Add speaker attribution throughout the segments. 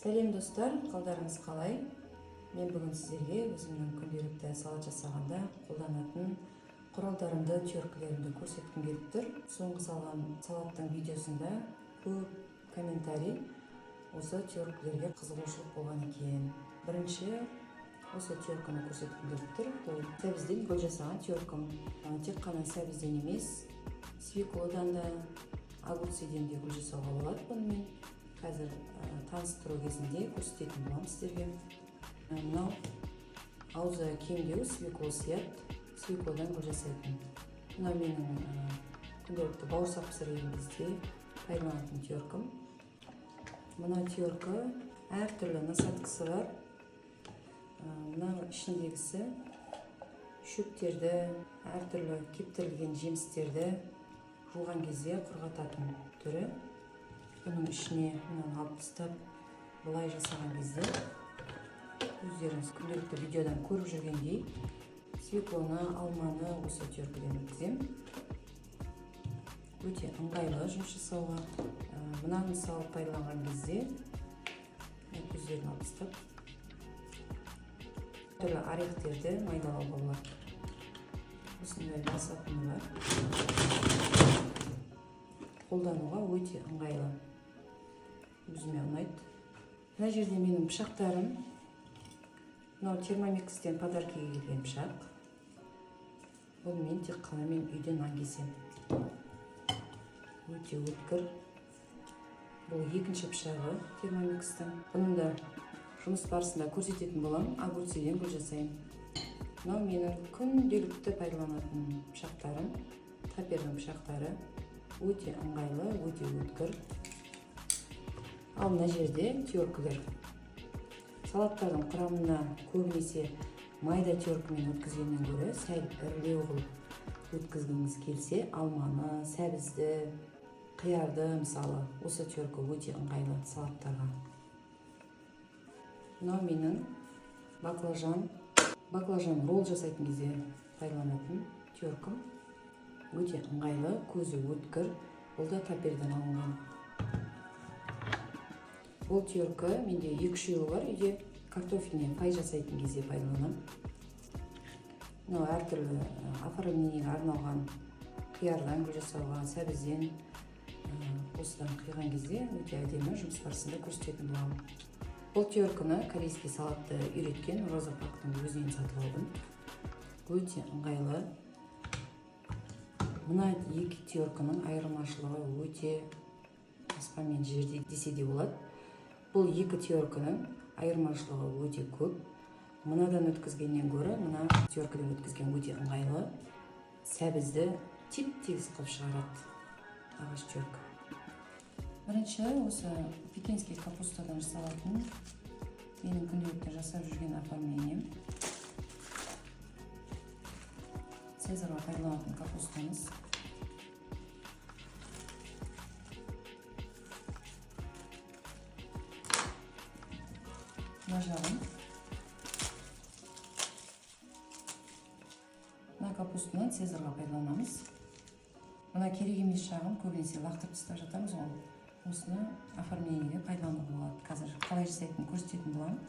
Speaker 1: Сәлем достар, қалдарыңыз қалай? Мен бүгін сіздерге өзімнің күнделікті салат жасағанда қолданатын құралдарымды, түйіркілерімді көрсеткім келіп тұр. Соңғы салған салаттың видеосында көп комментарий осы түйіркілерге қызығушылық болған екен. Бірінші осы түйіркіні көрсеткім келіп тұр. Бұл сәбізден гүл жасаған түйіркім. Тек қана сәбізден емес, свеклодан да, огурциден де гүл жасауға болады бұнымен. Қазір таныстыру кезінде көрсететін боламын сіздерге. Мынау аузы кеңдеу свекло сияды, свеклодан гүл жасайтын. Мынау менің күнделікті бауырсақ пісірген кезде пайдаланатын түйіркім. Мына түйіркі әртүрлі насадкасы бар. Мына ішіндегісі шөптерді, әртүрлі кептірілген жемістерді жуған кезде құрғататын түрі. Бұның ішіне мынаны алып тастап, былай жасаған кезде өздеріңіз күнделікті видеодан көріп жүргендей свеклоны, алманы осы түйіркіден өткіземін. Өте ыңғайлы жұмыс жасауға. Мынаны мысалы пайдаланған кезде көздерін алып тастап түрлі орехтерді майдалауға болады. Осындай насатыны бар. Қолдануға өте ыңғайлы. Өзіме ұнайды. Мына жерде менің пышақтарым. Мынау термомикстен подаркаға келген пышақ. Бұл мен тек қана мен үйден нан кесем. Өте өткір. Бұл екінші пышағы термомикстің. Бұның да жұмыс барысында көрсететін болам. Огурциден гүл жасаймын. Мынау менің күнделікті пайдаланатын пышақтарым. Тапердің пышақтары. Өте ыңғайлы, өте өткір. Ал мына жерде түйіркілер. Салаттардың құрамына көбінесе майда түйіркімен өткізгеннен гөрі сәл ірілеу қылып өткізгіңіз келсе, алманы, сәбізді, қиярды мысалы, осы түйіркі өте ыңғайлы салаттарға. Мынау менің баклажан ролл жасайтын кезде пайдаланатын түйіркім. Өте ыңғайлы, көзі өткір. Бұл да таперден алынған. Бұл түйіркі менде 2-3 бар. Үйде картофельне пай жасайтын кезде пайдаланам. Мынау әртүрлі оформлениеге арналған қиярдан гүл жасауға, сәбізден осыдан қиған кезде өте әдемі жұмыс барысында көрсететін боламын. Бұл түйіркіні корейский салатты үйреткен Роза Пактың өзінен сатып алдым. Өте ыңғайлы. Мына екі түйіркінің айырмашылығы өте аспан мен жерде десе де болады. Бұл екі түйіркінің айырмашылығы өте көп. Мынадан өткізгеннен гөрі мына түйіркіден өткізген өте ыңғайлы. Сәбізді теп-тегіс қылып шығарады ағаш түйіркі. Бірінші осы пекинский капустадан жасалатын менің күнделікті жасап жүрген оформлением. Цезарға пайдаланатын капустамыз. Мына жағын. Мына капустаны цезарға пайдаланамыз. Мына керек емес жағын көбінесе лақтырып тастап жатамыз ғой. Осыны оформлениеге пайдалануға болады. Қазір қалай жасайтынын көрсететін боламын.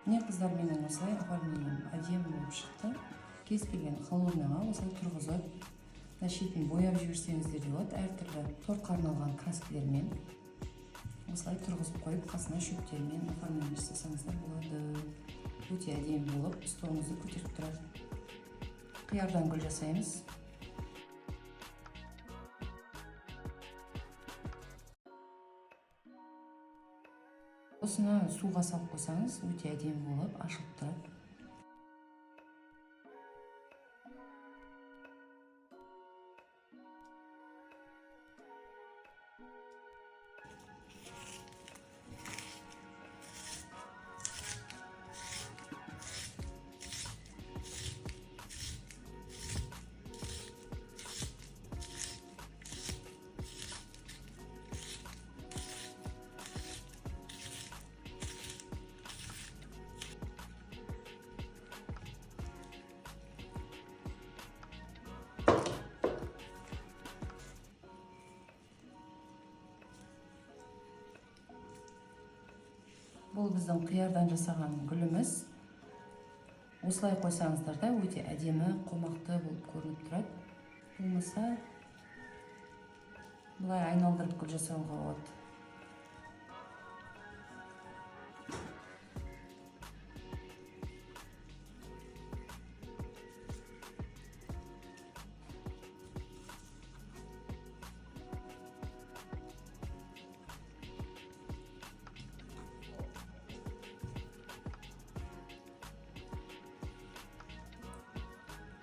Speaker 1: Міне қыздар, менің осылай оформлением әдемі болып шықты. Кез келген холодныйға осылай тұрғызып, шетін бояп жіберсеңіздер де болады. Әртүрлі тортқа арналған краскілермен осылай тұрғызып қойып, қасына шөптермен оформление жасасаңыздар болады. Өте әдемі болып, столыңызды көтеріп тұрады. Қиярдан гүл жасаймыз. Осыны суға салып қойсаңыз, өте әдемі болып ашылып тұрады. Бұл біздің қиярдан жасаған гүліміз. Осылай қойсаңыздар да өте әдемі, қомақты болып көрініп тұрады. Болмаса, бұлай айналдырып гүл жасауға болады.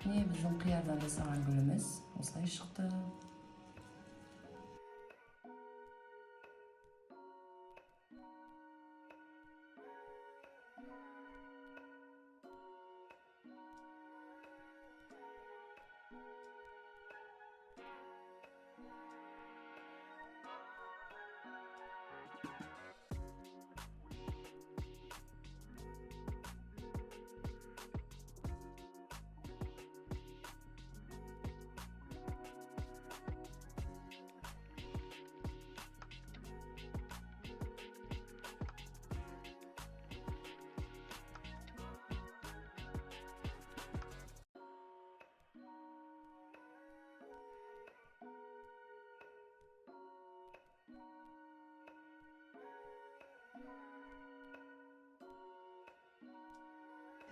Speaker 1: Міне біздің қиярдан жасаған гүліміз осылай шықты.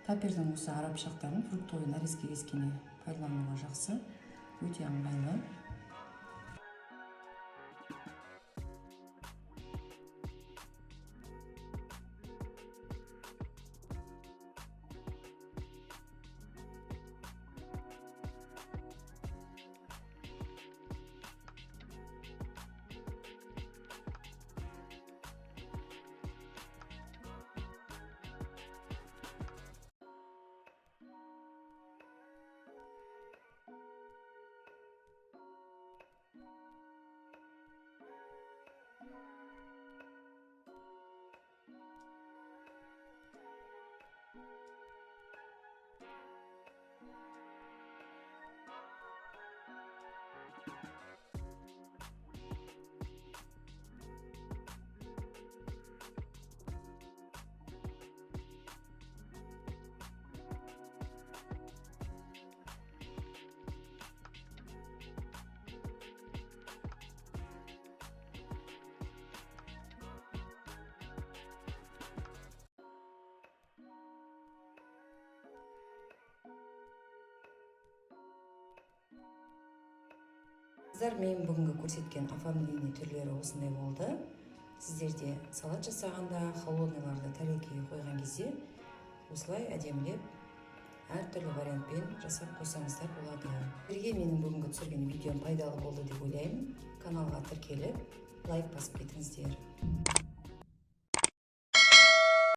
Speaker 1: Тапердің осы ара пышақтарын фруктовый нарезка кескеніне пайдалануға жақсы, өте ыңғайлы. Қыздар, мен бүгінгі көрсеткен оформление түрлері осындай болды. Сіздер де салат жасағанда, холодныйларды тарелкеге қойған кезде осылай әдемілеп әртүрлі вариантпен жасап қойсаңыздар болады. Сіздерге менің бүгінгі түсірген видеом пайдалы болды деп ойлаймын. Каналға тіркеліп, лайк басып кетіңіздер.